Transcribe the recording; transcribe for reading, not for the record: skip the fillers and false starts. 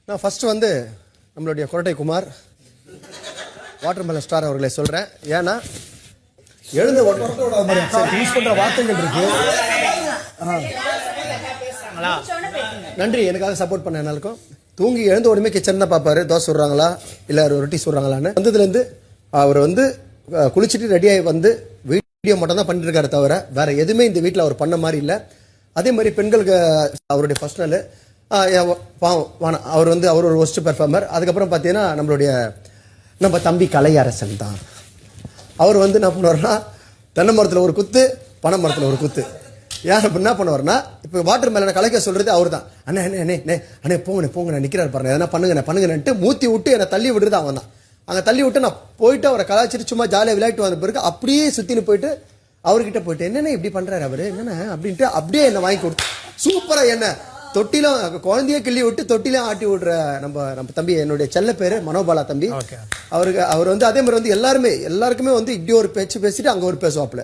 நான் ஃபர்ஸ்ட் வந்து நம்மளுடைய கொரட்டை குமார் வாட்டர்மெலன் ஸ்டார் அவர்களை சொல்றேன். ஏன்னா எழுந்த யூஸ் பண்ற வார்த்தைகள் இருக்கு. நன்றி எனக்காக சப்போர்ட் பண்ண எல்லாருக்கும். தூங்கி எழுந்த உடனே கிச்சன் தான் பார்ப்பாரு, தோசை சுடுறாங்களா இல்லை ரொட்டி சுடுறாங்களான்னு. வந்ததுலேருந்து அவர் வந்து குளிச்சுட்டு ரெடியாகி வந்து வீடியோ மட்டும் தான் பண்ணிட்டு இருக்காரு, தவிர வேற எதுவுமே இந்த வீட்டில் அவர் பண்ண மாதிரி இல்லை. அதே மாதிரி பெண்களுக்கு அவருடைய ஃபர்ஸ்ட் நாள் அவர் வந்து அவர் ஒரு ஒஸ்ட் பெர்ஃபார்மர். அதுக்கப்புறம் பார்த்தீங்கன்னா நம்ம தம்பி கலையரசன் தான். அவர் வந்து என்ன பண்ணுவார்னா தென்னை மரத்தில் ஒரு குத்து, பனை மரத்தில் ஒரு குத்து. யார் என்ன பண்ணுவார்னா இப்போ வாட்டர் மேலே கலைக்க சொல்றது அவர் தான். அண்ணே அண்ணே அண்ணே அண்ணே போங்க நான் நிற்கிறார் பாருங்க, எதனா பண்ணுங்கன்ட்டு மூத்தி விட்டு என்னை தள்ளி விடுறது அவன் தான். அங்கே தள்ளி விட்டு நான் போயிட்டு அவரை கலாச்சிட்டு சும்மா ஜாலியாக விளையாட்டு வந்த பிறகு அப்படியே சுற்றின்னு போயிட்டு அவர்கிட்ட போயிட்டு என்னென்ன இப்படி பண்ணுறாரு அவர் என்னென்ன அப்படின்ட்டு அப்படியே என்னை வாங்கி கொடுத்து சூப்பராக என்ன தொட்டிலும் குழந்தைய கிள்ளி விட்டு தொட்டிலும் ஆட்டி விடுற நம்ம தம்பி, என்னுடைய செல்ல பேரு மனோபாலா தம்பி. அவர் வந்து அதே மாதிரி வந்து எல்லாருக்குமே வந்து இப்படி ஒரு பேச்சு பேசிட்டு அங்கே ஒரு பேசுவாப்புல.